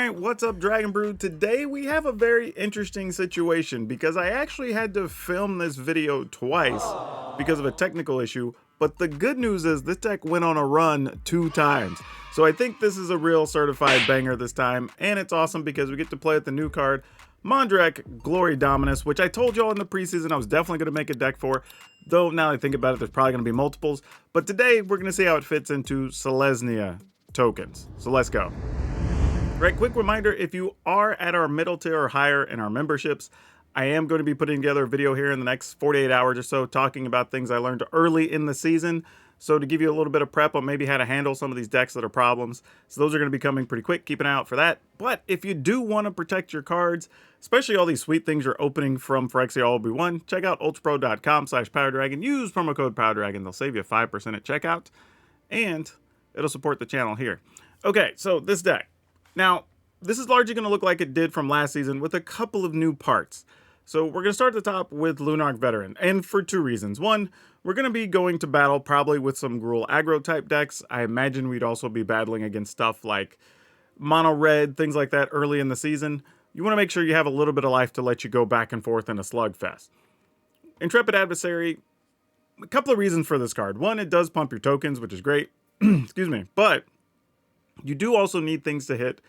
Alright, what's up, Dragon Brew? Today we have a very interesting situation because I actually had to film this video twice because of a technical issue, but the good news is this deck went on a run 2 times. So I think this is a real certified banger this time, and it's awesome because we get to play with the new card, Mondrak Glory Dominus, which I told y'all in the preseason I was definitely going to make a deck for, though now that I think about it, there's probably going to be multiples. But today we're going to see how it fits into Selesnya Tokens. So let's go. Right, quick reminder, if you are at our middle tier or higher in our memberships, I am going to be putting together a video here in the next 48 hours or so talking about things I learned early in the season. So to give you a little bit of prep on maybe how to handle some of these decks that are problems. So those are going to be coming pretty quick. Keep an eye out for that. But if you do want to protect your cards, especially all these sweet things you're opening from Phyrexia All Be One, check out ultrapro.com/PowrDragn. Use promo code PowrDragn. They'll save you 5% at checkout. And it'll support the channel here. Okay, so this deck. Now, this is largely going to look like it did from last season with a couple of new parts. So we're going to start at the top with Lunark Veteran, and for 2 reasons. One, we're going to be going to battle probably with some Gruul aggro type decks. I imagine we'd also be battling against stuff like mono red, things like that early in the season. You want to make sure you have a little bit of life to let you go back and forth in a slugfest. Intrepid Adversary, a couple of reasons for this card. One, it does pump your tokens, which is great. Excuse me, but you do also need things to hit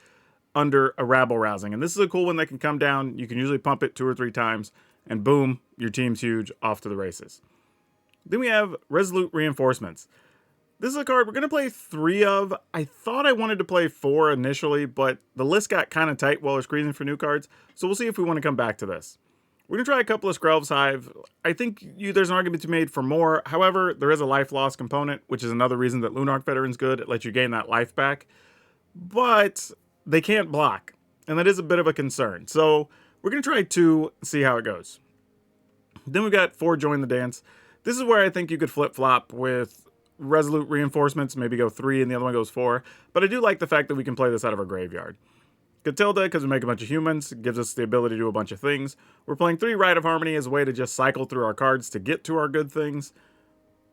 under a rabble rousing, and this is a cool one that can come down. You can usually pump it 2 or 3 times, and boom, your team's huge, off to the races. Then we have Resolute Reinforcements. This is a card we're going to play 3 of. I thought I wanted to play 4 initially, but the list got kind of tight while I was squeezing for new cards, so we'll see if we want to come back to this. We're going to try a couple of Skrelv's Hive. I think there's an argument to be made for more. However, there is a life loss component, which is another reason that Lunark Veteran's good. It lets you gain that life back. But they can't block, and that is a bit of a concern. So we're going to try 2, see how it goes. Then we've got 4 Join the Dance. This is where I think you could flip-flop with Resolute Reinforcements, maybe go 3 and the other one goes 4. But I do like the fact that we can play this out of our graveyard. Catilda, because we make a bunch of humans, gives us the ability to do a bunch of things. We're playing 3 Rite of Harmony as a way to just cycle through our cards to get to our good things.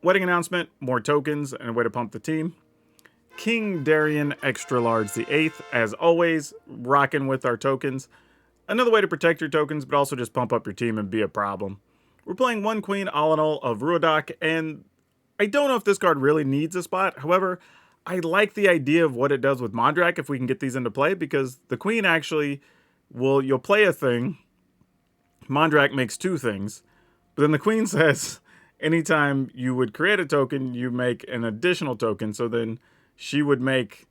Wedding Announcement, more tokens, and a way to pump the team. King Darien Extra Large the 8th, as always, rocking with our tokens. Another way to protect your tokens, but also just pump up your team and be a problem. We're playing 1 Queen Alanol of Ruodak, and I don't know if this card really needs a spot. However, I like the idea of what it does with Mondrak if we can get these into play, because the Queen actually you'll play a thing, Mondrak makes 2 things, but then the Queen says anytime you would create a token, you make an additional token, so then she would make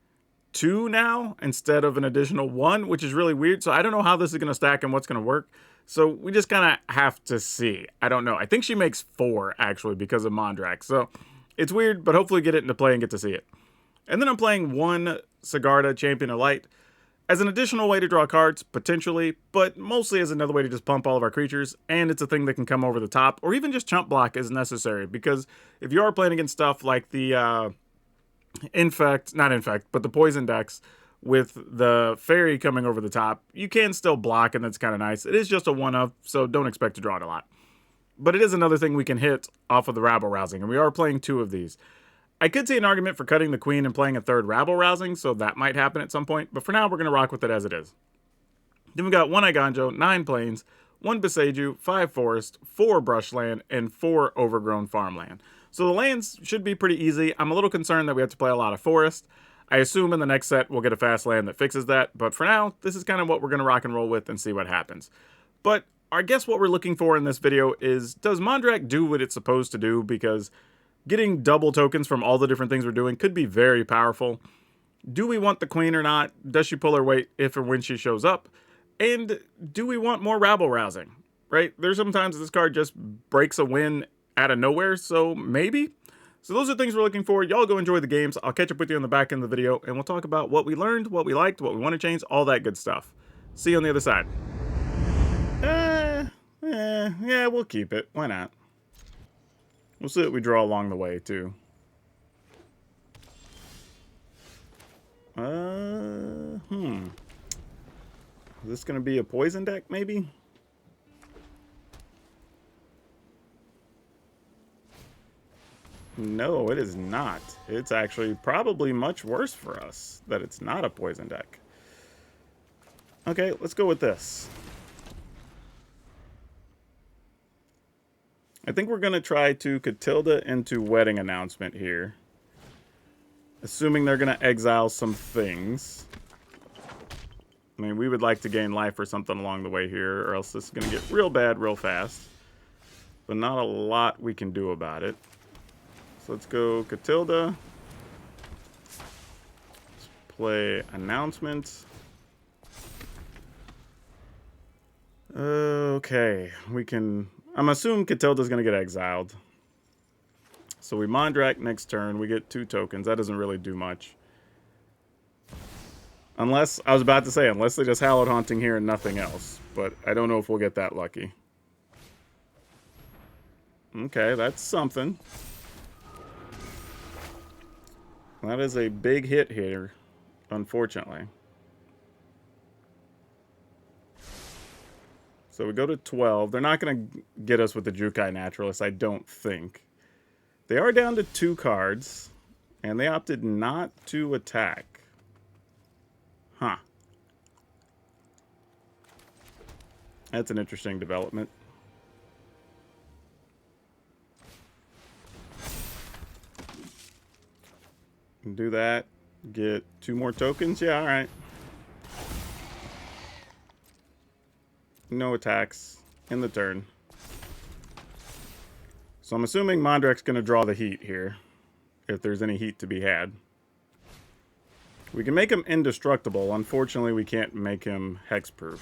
2 now instead of an additional 1, which is really weird. So I don't know how this is going to stack and what's going to work. So we just kind of have to see. I don't know. I think she makes 4 actually because of Mondrak. So it's weird, but hopefully get it into play and get to see it. And then I'm playing 1 Sigarda Champion of Light as an additional way to draw cards, potentially, but mostly as another way to just pump all of our creatures. And it's a thing that can come over the top, or even just chump block as necessary. Because if you are playing against stuff like the not infect, but the poison decks with the fairy coming over the top, you can still block, and that's kind of nice. It is just a 1-of, so don't expect to draw it a lot. But it is another thing we can hit off of the rabble rousing, and we are playing 2 of these. I could see an argument for cutting the Queen and playing a 3rd rabble rousing, so that might happen at some point, but for now we're going to rock with it as it is. Then we got 1 Iganjo, 9 Plains, 1 Beseiju, 5 Forest, 4 Brushland, and 4 Overgrown Farmland. So the lands should be pretty easy. I'm a little concerned that we have to play a lot of Forest. I assume in the next set we'll get a fast land that fixes that, but for now, this is kind of what we're going to rock and roll with and see what happens. But I guess what we're looking for in this video is, does Mondrak do what it's supposed to do? Because getting double tokens from all the different things we're doing could be very powerful. Do we want the Queen or not? Does she pull her weight if or when she shows up? And do we want more rabble rousing? Right? There's sometimes this card just breaks a win out of nowhere, so maybe. So those are things we're looking for. Y'all go enjoy the games. I'll catch up with you on the back end of the video, and we'll talk about what we learned, what we liked, what we want to change, all that good stuff. See you on the other side. Yeah, we'll keep it. Why not? We'll see what we draw along the way, too. Is this going to be a poison deck, maybe? No, it is not. It's actually probably much worse for us that it's not a poison deck. Okay, let's go with this. I think we're going to try to Catilda into Wedding Announcement here. Assuming they're going to exile some things. I mean, we would like to gain life or something along the way here, or else this is going to get real bad real fast. But not a lot we can do about it. So let's go Catilda. Let's play Announcement. Okay, we can... I'm assuming Catilda's going to get exiled. So we Mondrak next turn. We get 2 tokens. That doesn't really do much. Unless, I was about to say, unless they just Hallowed Haunting here and nothing else. But I don't know if we'll get that lucky. Okay, that's something. That is a big hit here, unfortunately. So we go to 12. They're not going to get us with the Jukai Naturalist, I don't think. They are down to 2 cards, and they opted not to attack. Huh. That's an interesting development. Do that. Get 2 more tokens. Yeah, alright. No attacks in the turn. So I'm assuming Mondrak's going to draw the heat here. If there's any heat to be had. We can make him indestructible. Unfortunately, we can't make him hexproof.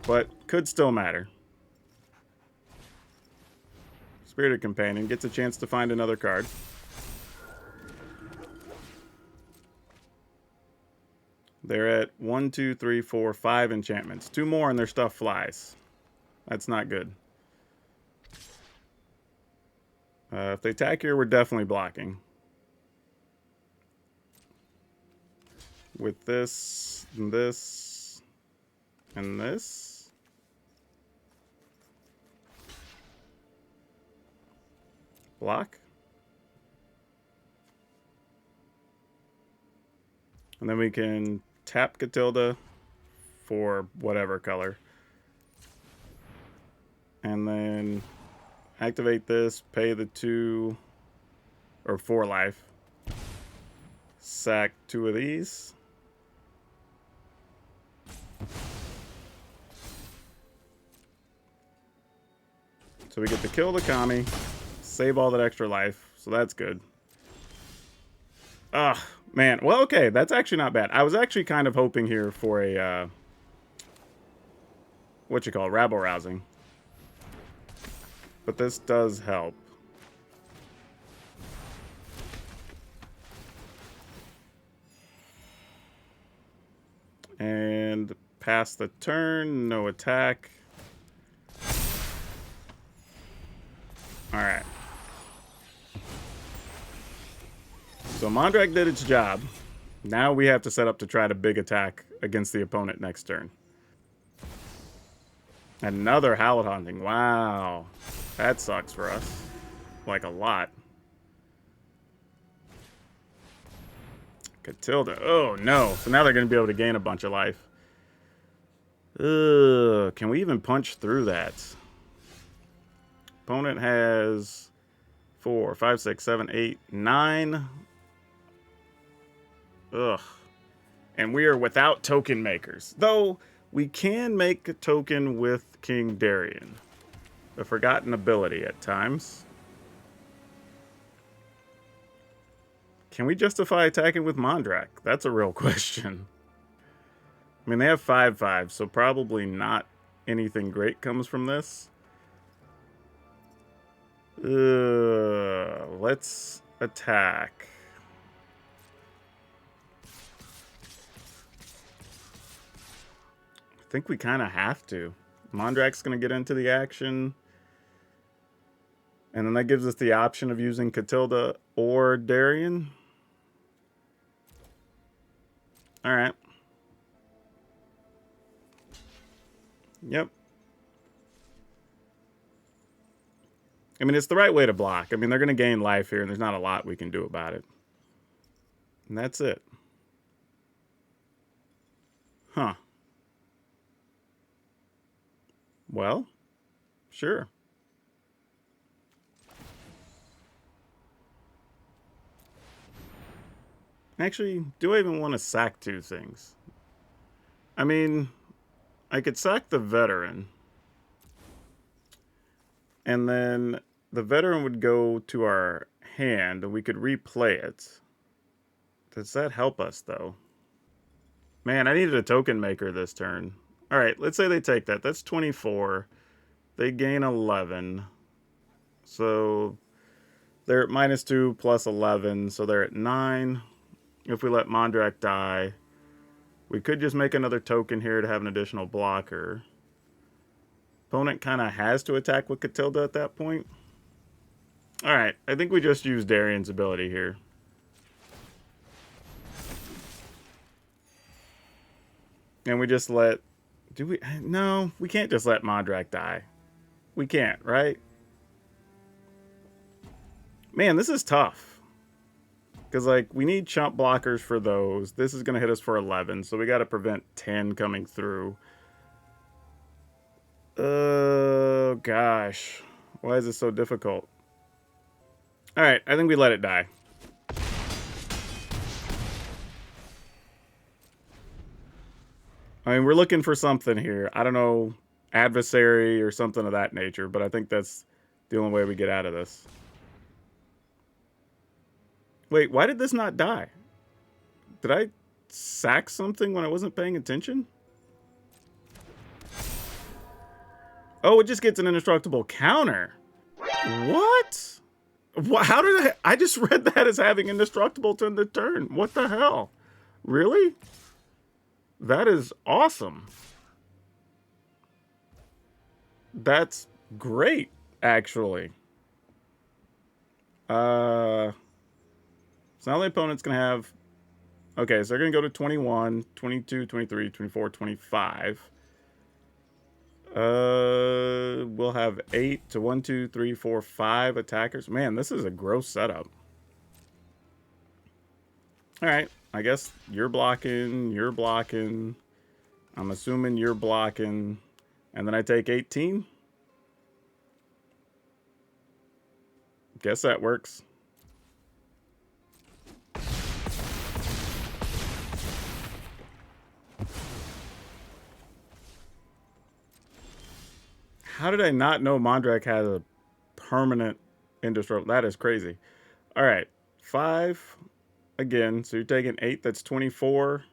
But could still matter. Spirited Companion gets a chance to find another card. They're at 1, 2, 3, 4, 5 enchantments. 2 more and their stuff flies. That's not good. If they attack here, we're definitely blocking. With this, and this, and this. Block. And then we can tap Catilda for whatever color. And then activate this, pay the 2 or 4 life. Sack 2 of these. So we get to kill the Kami, save all that extra life, so that's good. Ugh, man. Well, okay, that's actually not bad. I was actually kind of hoping here for a, rabble rousing. But this does help. And pass the turn, no attack. Alright. So Mondrak did its job. Now we have to set up to try to big attack against the opponent next turn. Another Hallowed Haunting. Wow. That sucks for us. Like a lot. Catilda. Oh no. So now they're going to be able to gain a bunch of life. Ugh. Can we even punch through that? Opponent has 4, 5, 6, 7, 8, 9. Ugh. And we are without token makers. Though, we can make a token with King Darien. A forgotten ability at times. Can we justify attacking with Mondrak? That's a real question. I mean, they have 5/5, so probably not anything great comes from this. Let's attack. I think we kind of have to. Mondrak's going to get into the action. And then that gives us the option of using Catilda or Darien. Alright. Yep. I mean, it's the right way to block. I mean, they're going to gain life here, and there's not a lot we can do about it. And that's it. Huh. Well, sure. Actually, do I even want to sack two things? I mean, I could sack the veteran. And then the veteran would go to our hand, and we could replay it. Does that help us, though? Man, I needed a token maker this turn. All right, let's say they take that. That's 24. They gain 11. So they're at -2 plus 11. So they're at 9. If we let Mondrak die, we could just make another token here to have an additional blocker. Opponent kind of has to attack with Catilda at that point. All right, I think we just use Darian's ability here. And we just let... Do we... No, we can't just let Mondrak die. We can't, right? Man, this is tough. Because, like, we need chump blockers for those. This is going to hit us for 11, so we got to prevent 10 coming through. Oh, gosh. Why is this so difficult? All right, I think we let it die. I mean, we're looking for something here. I don't know, adversary or something of that nature, but I think that's the only way we get out of this. Wait, why did this not die? Did I sack something when I wasn't paying attention? Oh, it just gets an indestructible counter. What? How did I just read that as having indestructible to the turn. What the hell? Really? That is awesome. That's great, actually. So now the opponent's going to have... Okay, so they're going to go to 21, 22, 23, 24, 25. We'll have 8 to 1, 2, 3, 4, 5 attackers. Man, this is a gross setup. All right, I guess you're blocking, you're blocking. I'm assuming you're blocking. And then I take 18. Guess that works. How did I not know Mondrak has a permanent indestructible? That is crazy. All right, 5 again. So you're taking 8. That's 24.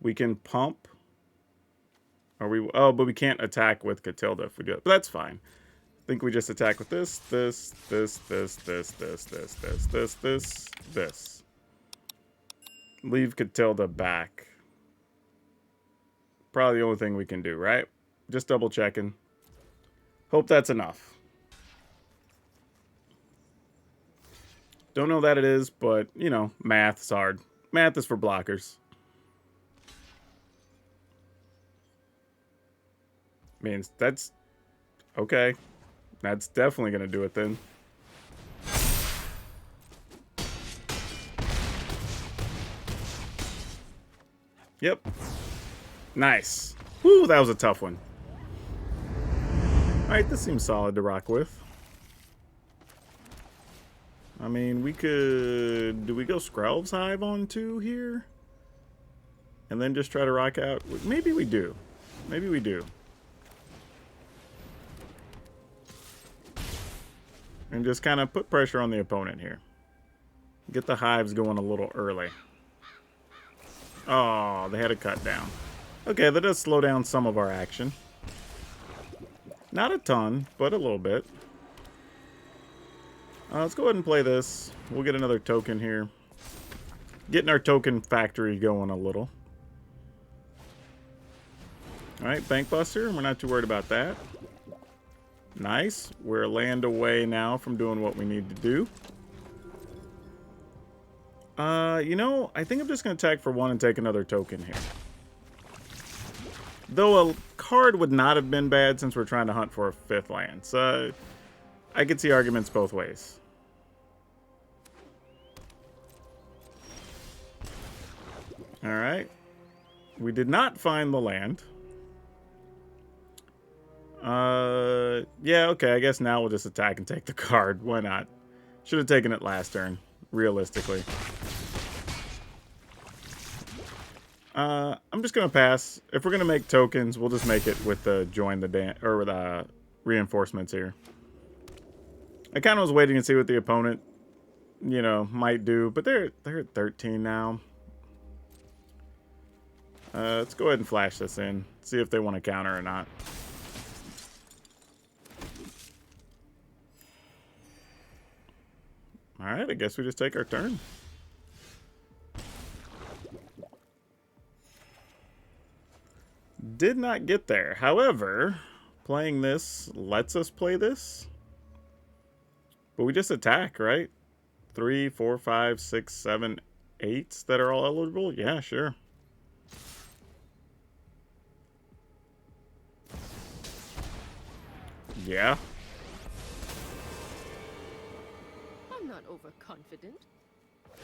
We can pump. Are we? Oh, but we can't attack with Catilda if we do it. But that's fine. I think we just attack with this, this, this, this, this, this, this, this, this, this, this. Leave Catilda back. Probably the only thing we can do, right? Just double checking. Hope that's enough. Don't know that it is, but, you know, math's hard. Math is for blockers. Means that's... Okay. That's definitely going to do it then. Yep. Nice. Whew, that was a tough one. Alright, this seems solid to rock with. I mean, we could... Do we go Skrelv's Hive on 2 here? And then just try to rock out? Maybe we do. Maybe we do. And just kind of put pressure on the opponent here. Get the hives going a little early. Oh, they had a cut down. Okay, that does slow down some of our action. Not a ton, but a little bit. Let's go ahead and play this. We'll get another token here. Getting our token factory going a little. Alright, Bank Buster. We're not too worried about that. Nice. We're a land away now from doing what we need to do. You know, I think I'm just going to attack for 1 and take another token here. Though a card would not have been bad since we're trying to hunt for a 5th land. So I could see arguments both ways. Alright. We did not find the land. Yeah, okay, I guess now we'll just attack and take the card. Why not? Should have taken it last turn, realistically. I'm just gonna pass. If we're gonna make tokens, we'll just make it with the join the dance or with reinforcements here. I kind of was waiting to see what the opponent, you know, might do, but they're at 13 now. Let's go ahead and flash this in. See if they want to counter or not. Alright, I guess we just take our turn. Did not get there. However, playing this lets us play this. But we just attack, right? 3, 4, 5, 6, 7, 8 that are all eligible? Yeah, sure. Yeah. I'm not overconfident.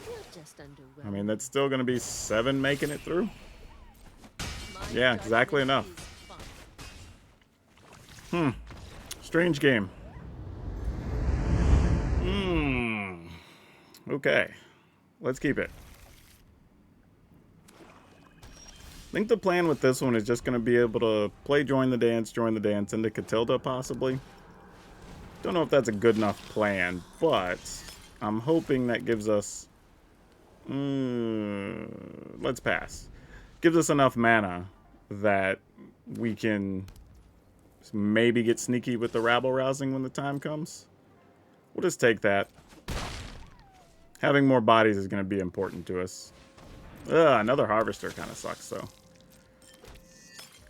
You're just underwhelmed. I mean, that's still going to be 7 making it through. Yeah, exactly enough. Strange game. Okay. Let's keep it. I think the plan with this one is just going to be able to play join the dance into Catilda, possibly. Don't know if that's a good enough plan, but I'm hoping that gives us... let's pass. Gives us enough mana that we can maybe get sneaky with the rabble-rousing when the time comes. We'll just take that. Having more bodies is going to be important to us. Another harvester kind of sucks, though.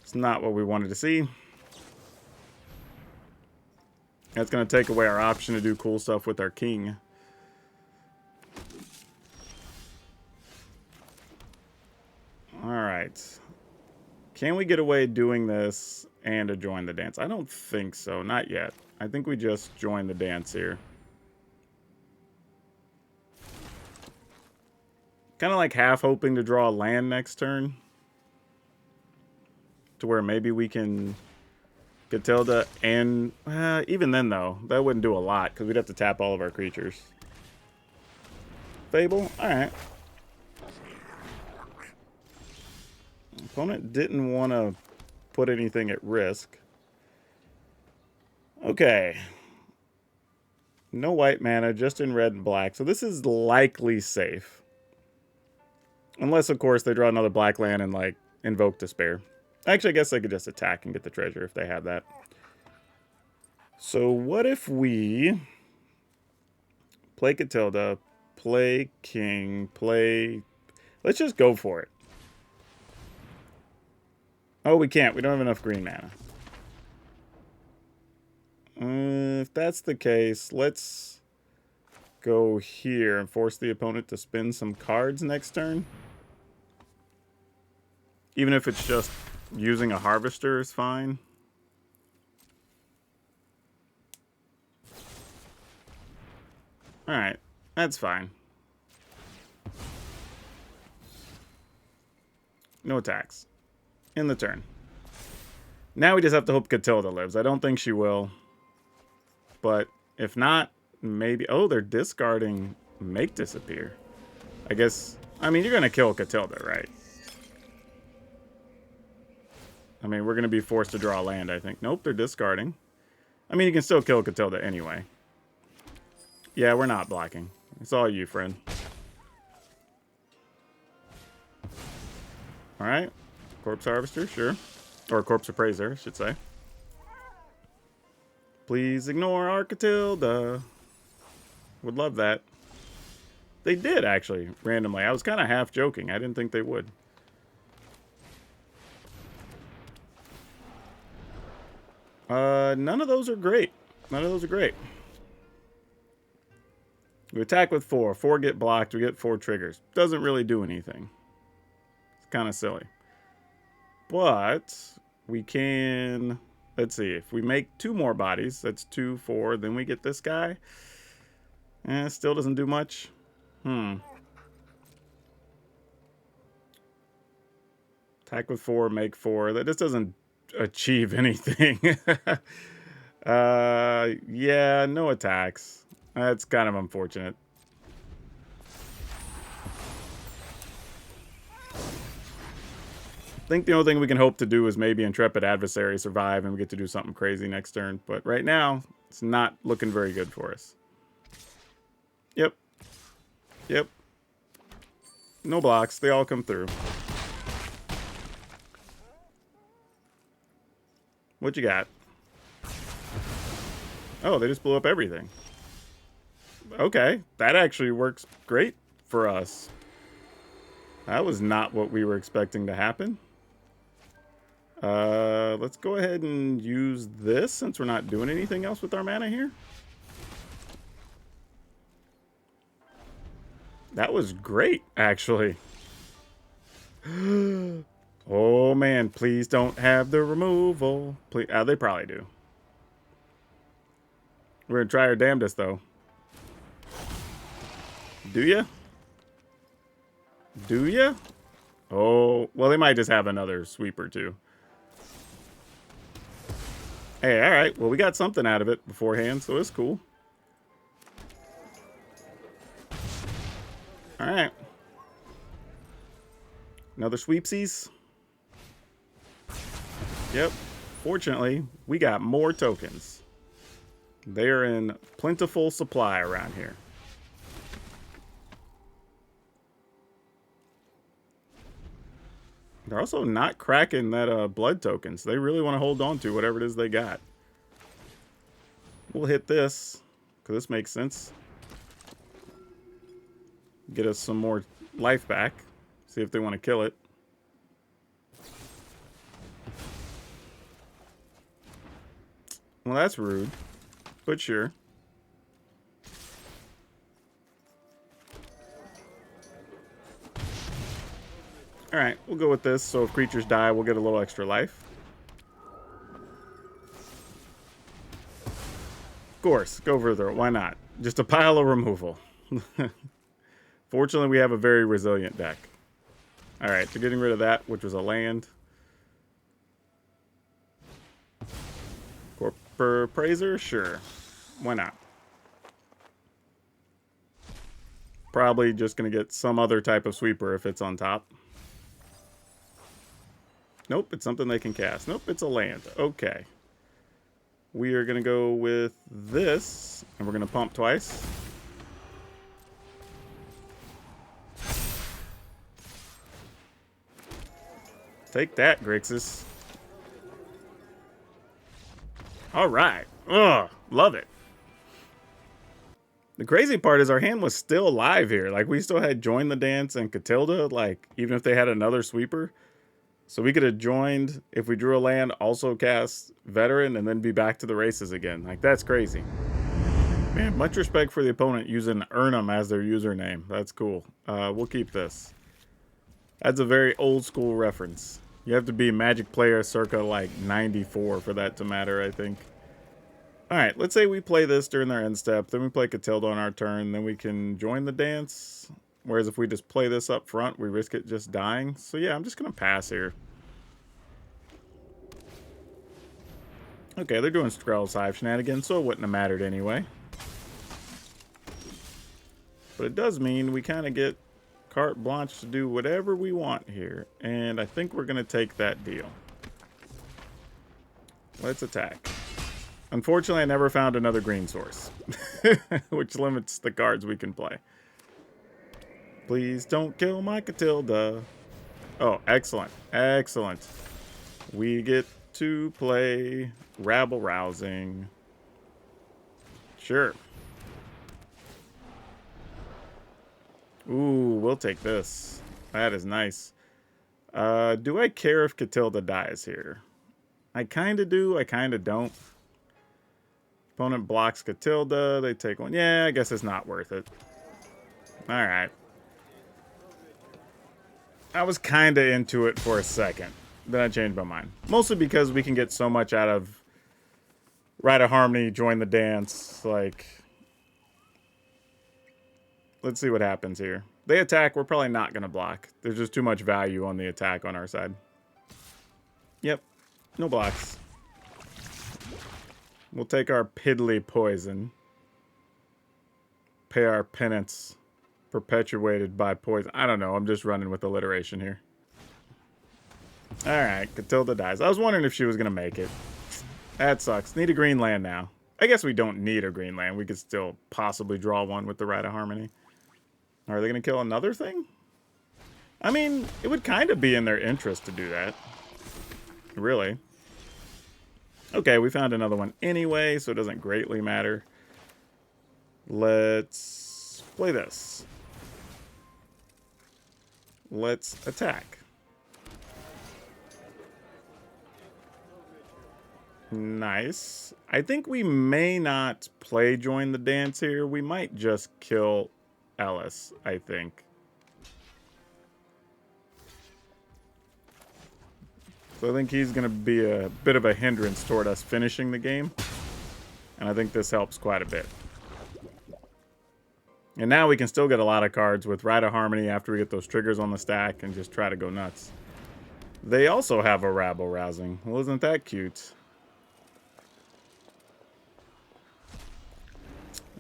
It's not what we wanted to see. That's going to take away our option to do cool stuff with our king. Alright. Can we get away doing this and to join the dance? I don't think so. Not yet. I think we just join the dance here. Kind of like half hoping to draw a land next turn. To where maybe we can Catilda and... even then, though, that wouldn't do a lot because we'd have to tap all of our creatures. Fable? Alright. Opponent didn't want to put anything at risk. Okay. No white mana, just in red and black. So this is likely safe. Unless, of course, they draw another black land and, like, invoke Despair. Actually, I guess they could just attack and get the treasure if they have that. So what if we play Catilda, play King, play... Let's just go for it. Oh, we can't. We don't have enough green mana. If that's the case, let's go here and force the opponent to spin some cards next turn. Even if it's just using a harvester is fine. Alright, that's fine. No attacks. In the turn. Now we just have to hope Catilda lives. I don't think she will. But if not, maybe... Oh, they're discarding Make Disappear. I guess... I mean, you're going to kill Catilda, right? I mean, we're going to be forced to draw land, I think. Nope, they're discarding. I mean, you can still kill Catilda anyway. Yeah, we're not blocking. It's all you, friend. Alright. Corpse Harvester, sure. Or Corpse Appraiser, I should say. Please ignore our Catilda. Would love that. They did, actually, randomly. I was kind of half joking. I didn't think they would. None of those are great. None of those are great. We attack with 4. 4 get blocked. We get 4 triggers. Doesn't really do anything. It's kind of silly. But we can... Let's see. If we make 2 more bodies, that's 2, 4. Then we get this guy. Still doesn't do much. Attack with 4, make 4. That just doesn't achieve anything. Yeah, no attacks. That's kind of unfortunate. I think the only thing we can hope to do is maybe Intrepid Adversary survive and we get to do something crazy next turn. But right now, it's not looking very good for us. Yep. Yep. No blocks. They all come through. What you got? Oh, they just blew up everything. Okay. That actually works great for us. That was not what we were expecting to happen. Let's go ahead and use this since we're not doing anything else with our mana here. That was great, actually. Oh, man. Please don't have the removal. Please. They probably do. We're going to try our damnedest, though. Do ya? Do ya? Oh, well, they might just have another sweeper, too. Hey, all right. Well, we got something out of it beforehand, so it's cool. All right. Another sweepsies. Yep. Fortunately, we got more tokens. They are in plentiful supply around here. They're also not cracking that blood tokens. They really want to hold on to whatever it is they got. We'll hit this, because this makes sense. Get us some more life back. See if they want to kill it. Well, that's rude, but sure. Alright, we'll go with this, so if creatures die, we'll get a little extra life. Of course, go further, why not? Just a pile of removal. Fortunately, we have a very resilient deck. Alright, so getting rid of that, which was a land. Corpor Praiser? Sure. Why not? Probably just going to get some other type of sweeper if it's on top. Nope, it's something they can cast. Nope, it's a land. Okay. We are going to go with this, and we're going to pump twice. Take that, Grixis. All right. Ugh, love it. The crazy part is our hand was still alive here. Like, we still had Join the Dance and Catilda, like, even if they had another sweeper. So we could have joined, if we drew a land, also cast Veteran, and then be back to the races again. Like, that's crazy. Man, much respect for the opponent using Urnum as their username. That's cool. We'll keep this. That's a very old school reference. You have to be a Magic player circa, like, 94 for that to matter, I think. Alright, let's say we play this during their end step, then we play Catilda on our turn, then we can join the dance. Whereas if we just play this up front, we risk it just dying. So yeah, I'm just going to pass here. Okay, they're doing Skrell's Hive shenanigans, so it wouldn't have mattered anyway. But it does mean we kind of get carte blanche to do whatever we want here. And I think we're going to take that deal. Let's attack. Unfortunately, I never found another green source, which limits the cards we can play. Please don't kill my Catilda. Oh, excellent. Excellent. We get to play Rabble Rousing. Sure. Ooh, we'll take this. That is nice. Do I care if Catilda dies here? I kind of do. I kind of don't. Opponent blocks Catilda. They take one. Yeah, I guess it's not worth it. All right. I was kind of into it for a second. Then I changed my mind. Mostly because we can get so much out of Rite of Harmony, Join the Dance. Like, let's see what happens here. They attack. We're probably not going to block. There's just too much value on the attack on our side. Yep. No blocks. We'll take our piddly poison. Pay our penance. Perpetuated by poison. I don't know. I'm just running with alliteration here. Alright. Catilda dies. I was wondering if she was going to make it. That sucks. Need a green land now. I guess we don't need a green land. We could still possibly draw one with the Rite of Harmony. Are they going to kill another thing? I mean, it would kind of be in their interest to do that. Really. Okay, we found another one anyway, so it doesn't greatly matter. Let's play this. Let's attack. Nice. I think we may not play Join the Dance here. We might just kill Ellis, I think. So I think he's going to be a bit of a hindrance toward us finishing the game. And I think this helps quite a bit. And now we can still get a lot of cards with Rite of Harmony after we get those triggers on the stack and just try to go nuts. They also have a Rabble Rousing. Well, isn't that cute?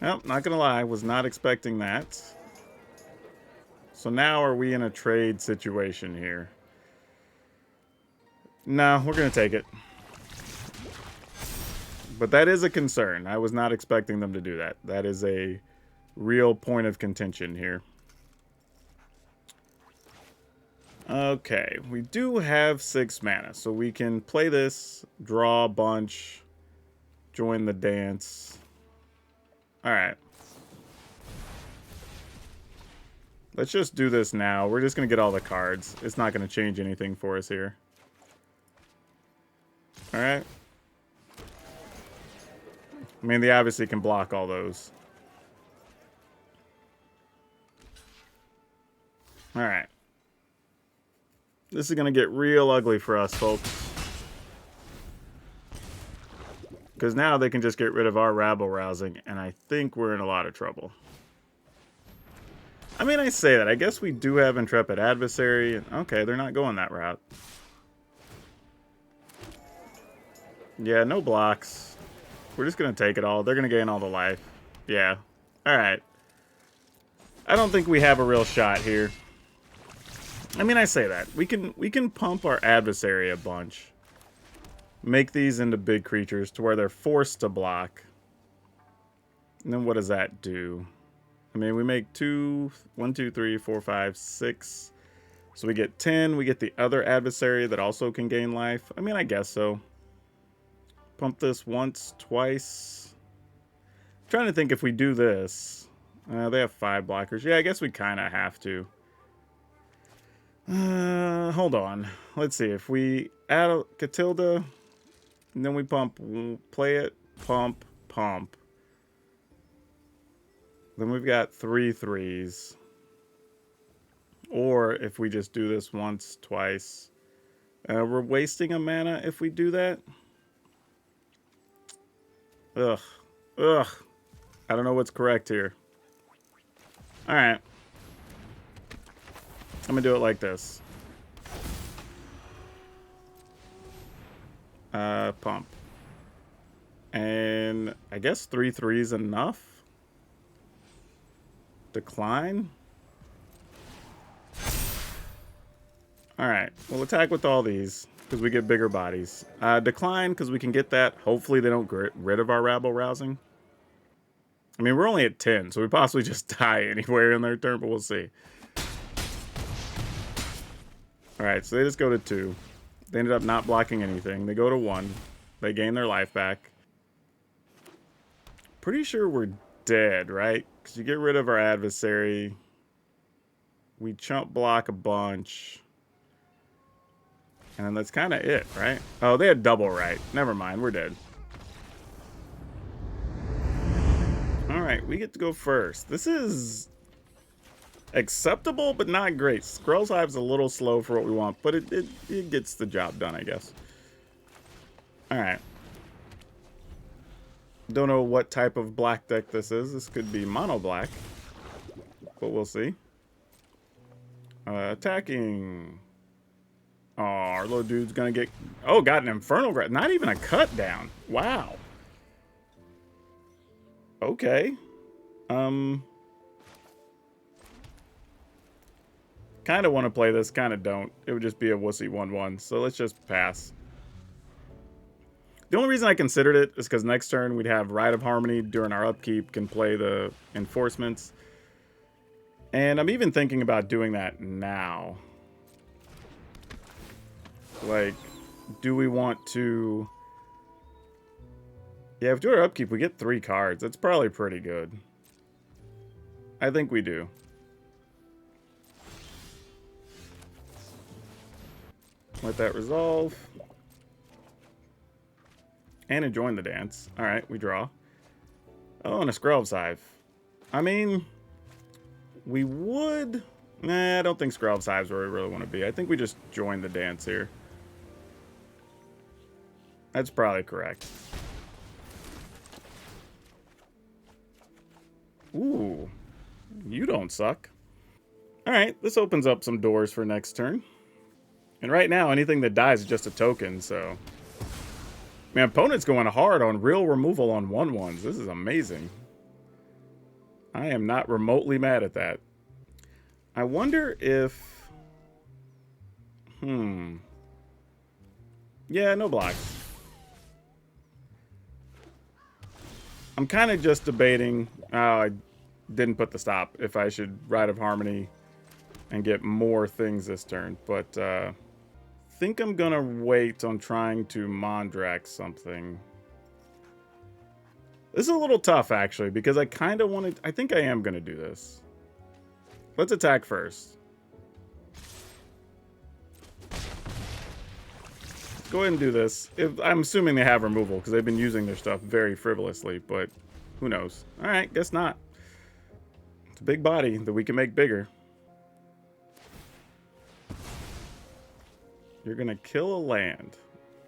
Well, not gonna lie, was not expecting that. So now are we in a trade situation here? No, we're gonna take it. But that is a concern. I was not expecting them to do that. That is a real point of contention here. Okay, we do have 6 mana, so we can play this, draw a bunch, join the dance. Alright. Let's just do this now. We're just going to get all the cards. It's not going to change anything for us here. Alright. I mean, they obviously can block all those. Alright. This is going to get real ugly for us, folks. Because now they can just get rid of our Rabble Rousing, and I think we're in a lot of trouble. I mean, I say that. I guess we do have Intrepid Adversary. Okay, they're not going that route. Yeah, no blocks. We're just going to take it all. They're going to gain all the life. Yeah. Alright. I don't think we have a real shot here. I mean, I say that. We can pump our adversary a bunch. Make these into big creatures to where they're forced to block. And then what does that do? I mean, we make 1, 2, 3, 4, 5, 6. So we get 10. We get the other adversary that also can gain life. I mean, I guess so. Pump this once, twice. I'm trying to think if we do this. They have 5 blockers. Yeah, I guess we kind of have to. Hold on. Let's see. If we add a Catilda, and then we pump, play it, pump, pump. Then we've got 3 3s. Or if we just do this once, twice. We're wasting a mana if we do that. Ugh. Ugh. I don't know what's correct here. Alright. I'm going to do it like this. Pump. And I guess 3 3s enough. Decline. Alright, we'll attack with all these because we get bigger bodies. Decline because we can get that. Hopefully they don't get rid of our Rabble Rousing. I mean, we're only at 10, so we possibly just die anywhere in their turn, but we'll see. Alright, so they just go to 2. They ended up not blocking anything. They go to 1. They gain their life back. Pretty sure we're dead, right? Because you get rid of our adversary. We chump block a bunch. And that's kind of it, right? Oh, they had double right. Never mind, we're dead. Alright, we get to go first. This is acceptable, but not great. Scroll's Hive's a little slow for what we want, but it gets the job done, I guess. Alright. Don't know what type of black deck this is. This could be mono black, but we'll see. Attacking. Oh, our little dude's gonna get... Oh, got an Infernal Grasp. Not even a cut down. Wow. Okay. Kind of want to play this, kind of don't. It would just be a wussy 1-1, so let's just pass. The only reason I considered it is because next turn we'd have Rite of Harmony during our upkeep, can play the enforcements. And I'm even thinking about doing that now. Like, do we want to... Yeah, if we do our upkeep, we get 3 cards. That's probably pretty good. I think we do. Let that resolve. And enjoying the dance. Alright, we draw. Oh, and a Skrelv's Hive. I mean, we would... Nah, I don't think Skrelv's Hive's where we really want to be. I think we just join the dance here. That's probably correct. Ooh. You don't suck. Alright, this opens up some doors for next turn. And right now, anything that dies is just a token, so... Man, opponent's going hard on real removal on 1/1s. This is amazing. I am not remotely mad at that. I wonder if... Yeah, no blocks. I'm kind of just debating... Oh, I didn't put the stop. If I should Rite of Harmony and get more things this turn. But, think I'm gonna wait on trying to Mondrak something. This is a little tough, actually, because I kind of want to... I think I am gonna do this. Let's attack first. Go ahead and do this. I'm assuming they have removal, because they've been using their stuff very frivolously, but who knows? Alright, guess not. It's a big body that we can make bigger. You're gonna kill a land.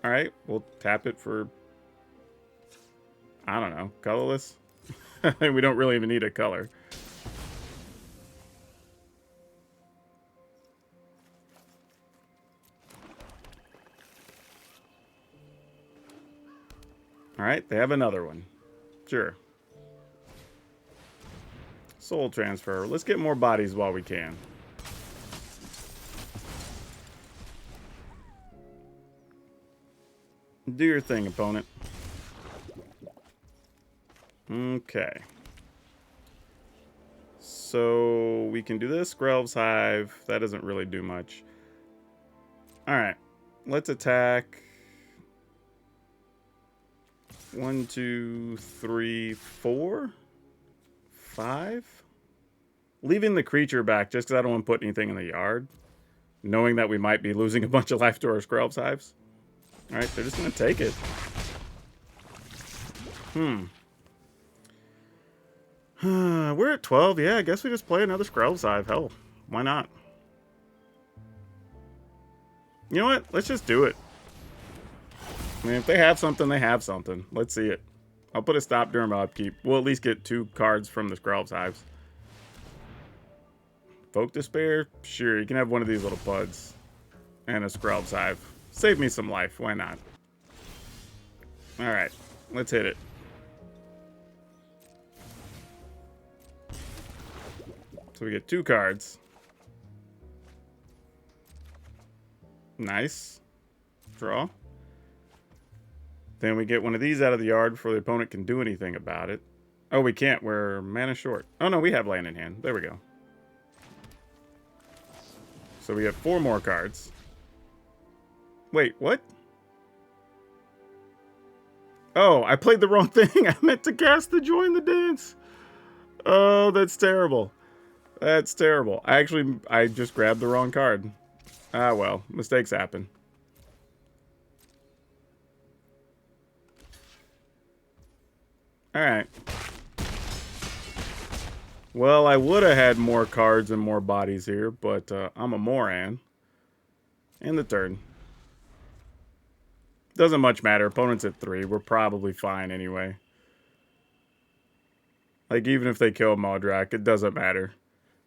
Alright, we'll tap it for... I don't know, colorless? We don't really even need a color. Alright, they have another one. Sure. Soul transfer. Let's get more bodies while we can. Do your thing, opponent. Okay. So we can do this. Skrelv's Hive. That doesn't really do much. Alright. Let's attack. 1, 2, 3, 4, 5. Leaving the creature back just because I don't want to put anything in the yard. Knowing that we might be losing a bunch of life to our Skrelv's Hives. Alright, they're just going to take it. We're at 12. Yeah, I guess we just play another Skrelv's Hive. Hell, why not? You know what? Let's just do it. I mean, if they have something, they have something. Let's see it. I'll put a stop during my upkeep. We'll at least get 2 cards from the Skrelv's Hives. Folk Despair? Sure, you can have one of these little buds. And a Skrelv's Hive. Save me some life. Why not? Alright. Let's hit it. So we get 2 cards. Nice. Draw. Then we get one of these out of the yard before the opponent can do anything about it. Oh, we can't. We're mana short. Oh, no, we have land in hand. There we go. So we have 4 more cards. Wait, what? Oh, I played the wrong thing. I meant to cast the Join the Dance. Oh, that's terrible. That's terrible. I just grabbed the wrong card. Ah, well, mistakes happen. Alright. Well, I would have had more cards and more bodies here, but I'm a moron. And the turn. Doesn't much matter. Opponent's at 3. We're probably fine anyway. Like, even if they kill Mondrak, it doesn't matter.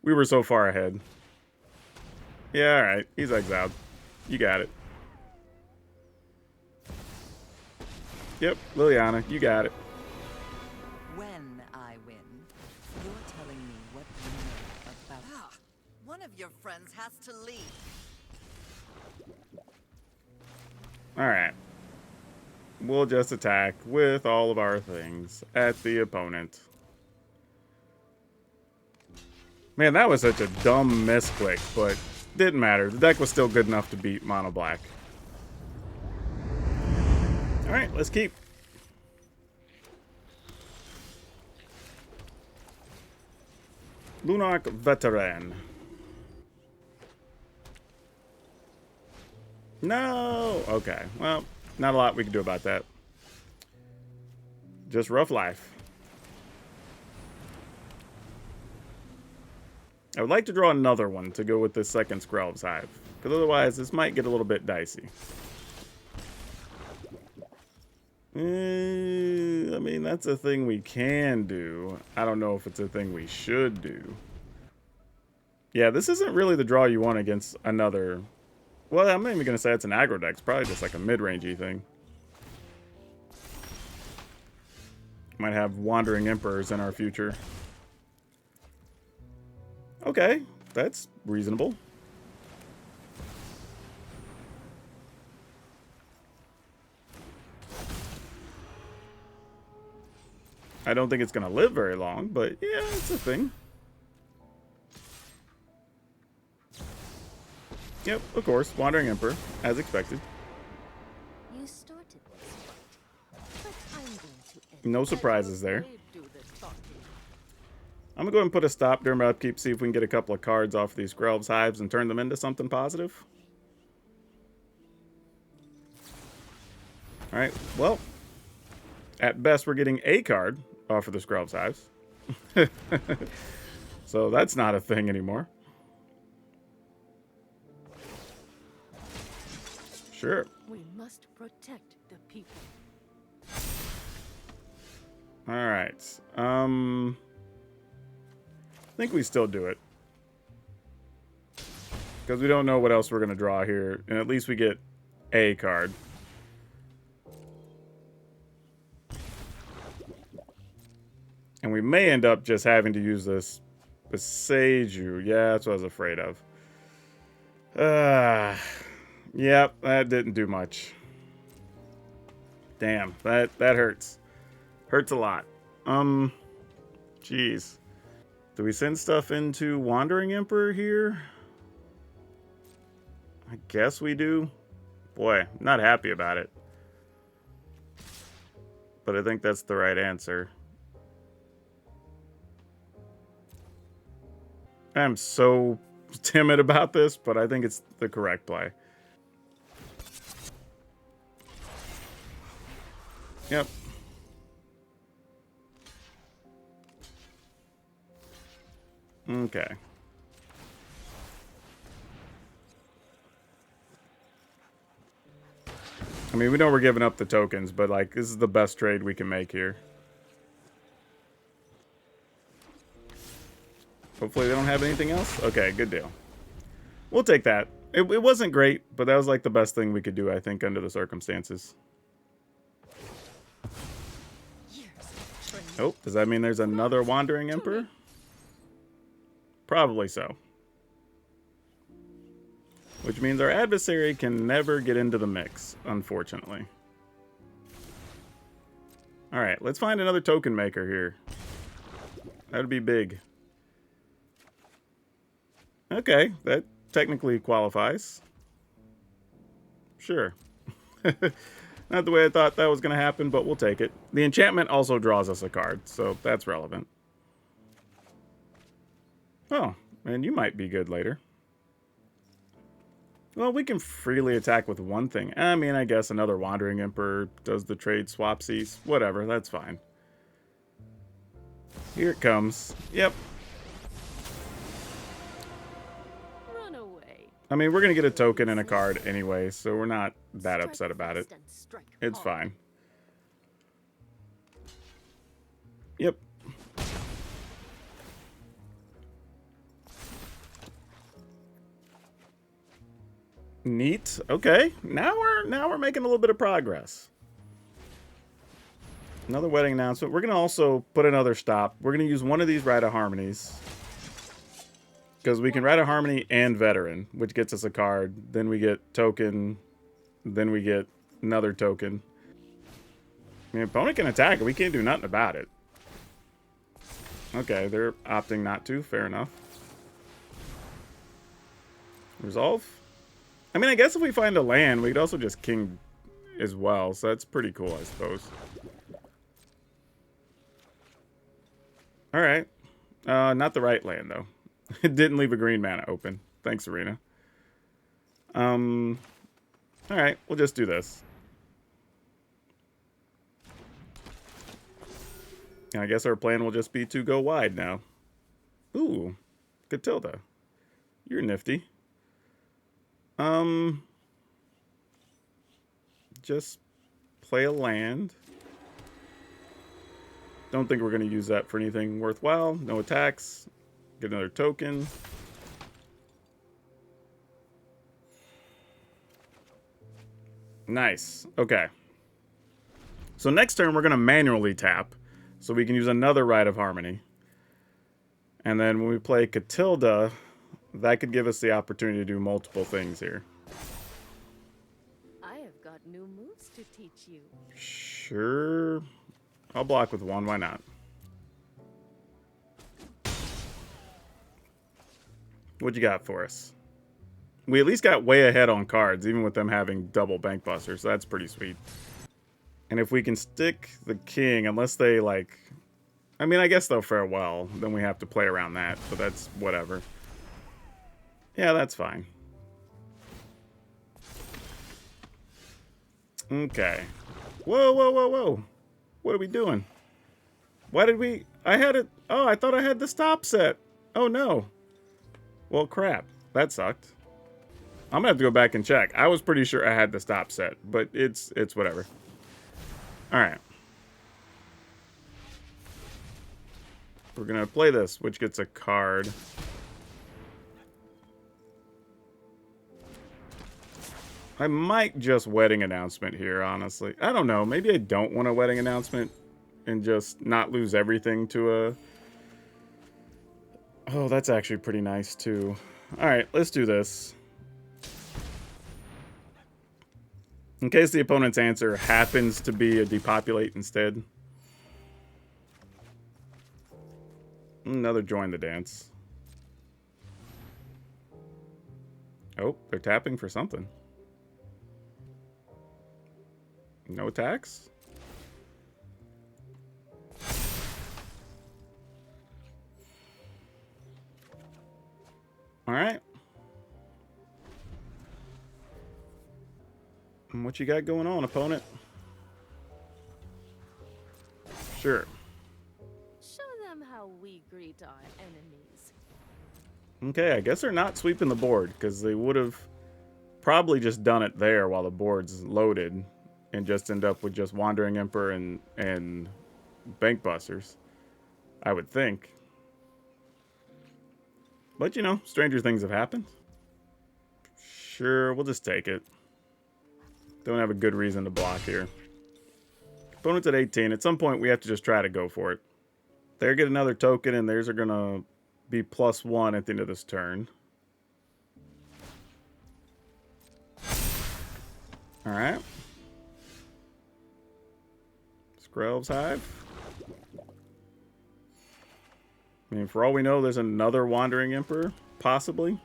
We were so far ahead. Yeah, alright. He's exiled. You got it. Yep, Liliana, you got it. When I win, you're telling me what you know about... Ah, one of your friends has to leave. Alright. We'll just attack with all of our things at the opponent. Man, that was such a dumb misclick, but didn't matter. The deck was still good enough to beat Mono Black. Alright, let's keep. Lunarch Veteran. No! Okay, well, not a lot we can do about that. Just rough life. I would like to draw another one to go with this second Skrelv's Hive, because otherwise this might get a little bit dicey. I mean, that's a thing we can do. I don't know if it's a thing we should do. Yeah, this isn't really the draw you want against another... Well, I'm not even going to say it's an aggro deck. It's probably just like a mid-rangey thing. Might have Wandering Emperors in our future. Okay, that's reasonable. I don't think it's going to live very long, but yeah, it's a thing. Yep, of course, Wandering Emperor, as expected. You started this fight, but I'm going to end No it. surprises there. Let your blade do the talking. I'm going to go ahead and put a stop during my upkeep, see if we can get a couple of cards off these Skrelv's Hives and turn them into something positive. Alright, well, at best we're getting a card off of the Skrelv's Hives. So that's not a thing anymore. Sure. We must protect the people. Alright. I think we still do it. Because we don't know what else we're going to draw here. And at least we get a card. And we may end up just having to use this Beseiju. Yeah, that's what I was afraid of. Yep, that didn't do much. Damn, that hurts. Hurts a lot. Jeez. Do we send stuff into Wandering Emperor here? I guess we do. Boy, I'm not happy about it. But I think that's the right answer. I'm so timid about this, but I think it's the correct play. Yep. Okay. I mean, we know we're giving up the tokens, but, like, this is the best trade we can make here. Hopefully they don't have anything else. Okay, good deal. We'll take that. It wasn't great, but that was, like, the best thing we could do, I think, under the circumstances. Oh, does that mean there's another Wandering Emperor? Probably so. Which means our adversary can never get into the mix, unfortunately. Alright, let's find another token maker here. That would be big. Okay, that technically qualifies. Sure. Not the way I thought that was going to happen, but we'll take it. The enchantment also draws us a card, so that's relevant. Oh, and you might be good later. Well, we can freely attack with one thing. I mean, I guess another Wandering Emperor does the trade swapsies. Whatever, that's fine. Here it comes. Yep. Run away. I mean, we're going to get a token and a card anyway, so we're not that upset about it. It's fine. Yep. Neat. Okay. Now we're making a little bit of progress. Another wedding announcement. We're gonna also put another stop. We're gonna use one of these Rite of Harmonies. Because we can Rite of Harmony and Veteran, which gets us a card. Then we get token. Then we get another token. I mean, opponent can attack it. We can't do nothing about it. Okay, they're opting not to. Fair enough. Resolve? I mean, I guess if we find a land, we could also just king as well. So that's pretty cool, I suppose. Alright. Not the right land, though. It didn't leave a green mana open. Thanks, Arena. Alright, we'll just do this. And I guess our plan will just be to go wide now. Ooh, Catilda. You're nifty. Just play a land. Don't think we're going to use that for anything worthwhile. No attacks. Get another token. Nice. Okay. So next turn, we're going to manually tap. So we can use another Rite of Harmony. And then when we play Catilda, that could give us the opportunity to do multiple things here. I have got new moves to teach you. Sure. I'll block with one. Why not? What you got for us? We at least got way ahead on cards, even with them having double bank busters. So that's pretty sweet. And if we can stick the king, unless they like... I mean, I guess they'll fare well. Then we have to play around that. But that's whatever. Yeah, that's fine. Okay. Whoa, whoa, whoa, whoa. What are we doing? Why did we... I had it... Oh, I thought I had the stop set. Oh, no. Well, crap. That sucked. I'm gonna have to go back and check. I was pretty sure I had the stop set, but it's whatever. Alright. We're gonna play this, which gets a card. I might just wedding announcement here, honestly. I don't know. Maybe I don't want a wedding announcement and just not lose everything to a... Oh, that's actually pretty nice, too. Alright, let's do this. In case the opponent's answer happens to be a depopulate instead. Another join the dance. Oh, they're tapping for something. No attacks? Alright. What you got going on, opponent? Sure. Show them how we greet our enemies. Okay, I guess they're not sweeping the board, because they would have probably just done it there while the board's loaded, and just end up with just Wandering Emperor and Bank Busters, I would think. But, you know, stranger things have happened. Sure, we'll just take it. Don't have a good reason to block here. Opponent's at 18. At some point, we have to just try to go for it. They get another token, and theirs are going to be +1 at the end of this turn. Alright. Skrelv's Hive. I mean, for all we know, there's another Wandering Emperor, possibly.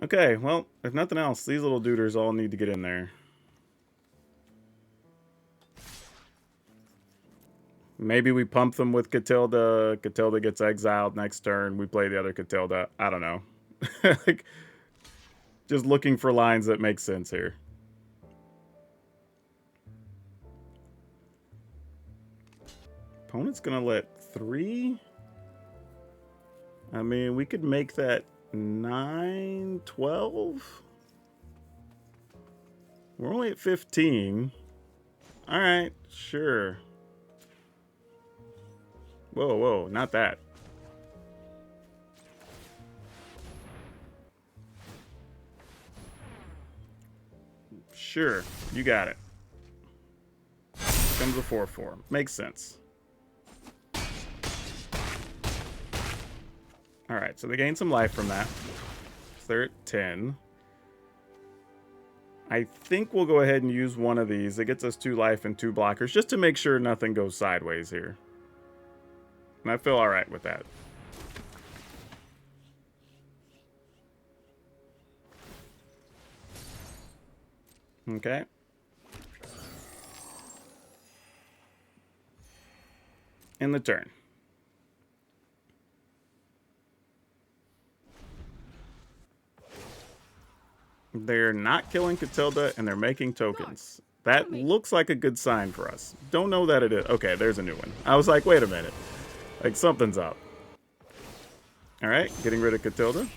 Okay, well, if nothing else, these little duders all need to get in there. Maybe we pump them with Catilda. Catilda gets exiled next turn. We play the other Catilda. I don't know. Like, just looking for lines that make sense here. Opponent's gonna let 3. I mean, we could make that 9, 12. We're only at 15. All right, sure. Whoa, whoa, not that. Sure, you got it. Comes a 4/4. Makes sense. Alright, so they gain some life from that. So they're at 10. I think we'll go ahead and use one of these. It gets us 2 life and 2 blockers, just to make sure nothing goes sideways here. And I feel alright with that. Okay. In the turn. They're not killing Catilda, and they're making tokens. That looks like a good sign for us. Don't know that it is. Okay, there's a new one. I was like, wait a minute. Like, something's up. Alright, getting rid of Catilda.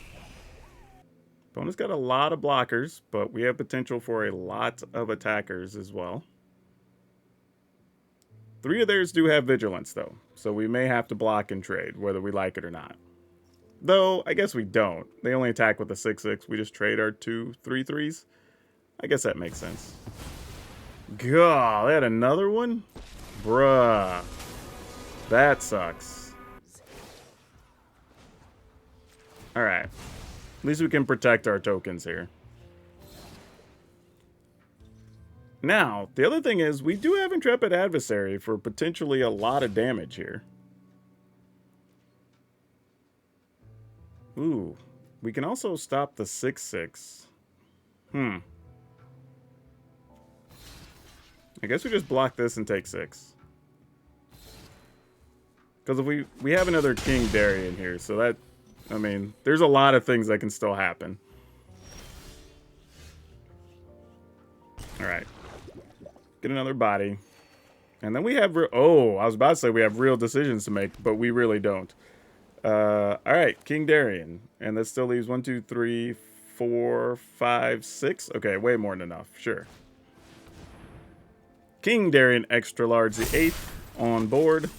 Opponent's got a lot of blockers, but we have potential for a lot of attackers as well. 3 of theirs do have vigilance, though, so we may have to block and trade, whether we like it or not. Though, I guess we don't. They only attack with a 6/6. We just trade our 2 3/3s. I guess that makes sense. God, they had another one? Bruh. That sucks. Alright. At least we can protect our tokens here. Now, the other thing is, we do have Intrepid Adversary for potentially a lot of damage here. Ooh. We can also stop the 6/6. I guess we just block this and take 6. Because if we have another King Darien here, so that, I mean, there's a lot of things that can still happen. Alright. Get another body. And then we have, oh, I was about to say we have real decisions to make, but we really don't. Alright, King Darien. And that still leaves 1, 2, 3, 4, 5, 6. Okay, way more than enough, sure. King Darien Extra Large, the 8th, on board.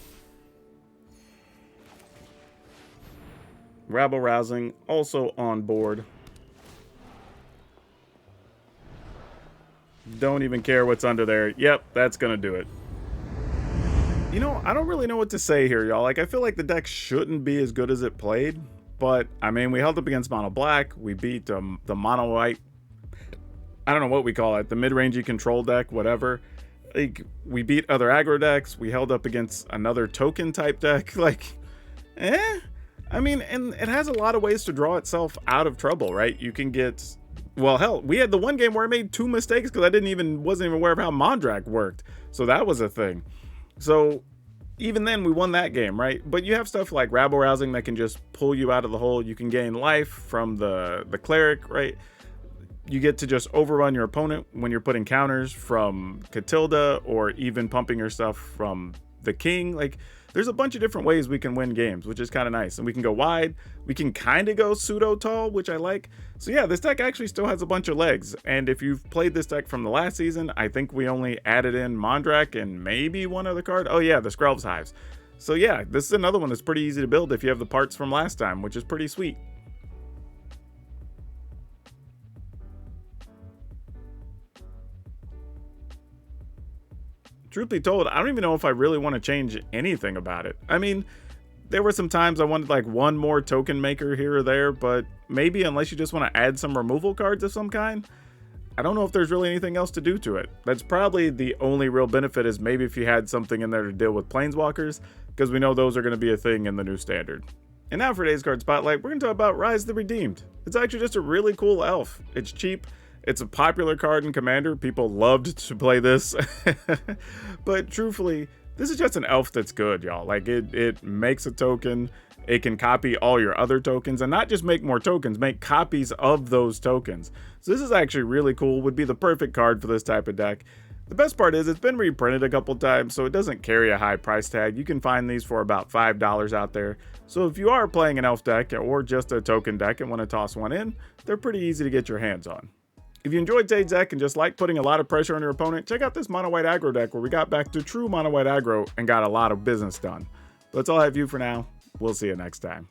Rabble Rousing, also on board. Don't even care what's under there. Yep, that's gonna do it. You know, I don't really know what to say here, y'all. Like, I feel like the deck shouldn't be as good as it played. But, I mean, we held up against Mono Black. We beat the Mono White. I don't know what we call it. The mid-rangey control deck, whatever. Like, we beat other aggro decks. We held up against another token type deck. Like, I mean, and it has a lot of ways to draw itself out of trouble, right? You can get, well, hell, we had the one game where I made 2 mistakes because I wasn't even aware of how Mondrak worked. So that was a thing. So even then we won that game, right? But you have stuff like Rabble Rousing that can just pull you out of the hole. You can gain life from the cleric, right? You get to just overrun your opponent when you're putting counters from Catilda or even pumping your stuff from the king. Like, there's a bunch of different ways we can win games, which is kind of nice. And we can go wide. We can kind of go pseudo tall, which I like. So yeah, this deck actually still has a bunch of legs. And if you've played this deck from the last season, I think we only added in Mondrak and maybe one other card. Oh yeah, the Skrelv's Hives. So yeah, this is another one that's pretty easy to build if you have the parts from last time, which is pretty sweet. Truth be told, I don't even know if I really want to change anything about it. I mean, there were some times I wanted like one more token maker here or there, but maybe unless you just want to add some removal cards of some kind, I don't know if there's really anything else to do to it. That's probably the only real benefit, is maybe if you had something in there to deal with Planeswalkers, because we know those are going to be a thing in the new standard. And now for today's card spotlight, we're going to talk about Rise the Redeemed. It's actually just a really cool elf. It's cheap. It's a popular card in Commander. People loved to play this. But truthfully, this is just an elf that's good, y'all. Like, it makes a token. It can copy all your other tokens, and not just make more tokens, make copies of those tokens. So this is actually really cool. Would be the perfect card for this type of deck. The best part is it's been reprinted a couple times, so it doesn't carry a high price tag. You can find these for about $5 out there. So if you are playing an elf deck or just a token deck and want to toss one in, they're pretty easy to get your hands on. If you enjoyed today's deck and just like putting a lot of pressure on your opponent, check out this Mono White aggro deck where we got back to true Mono White aggro and got a lot of business done. But that's all I have for you for now. We'll see you next time.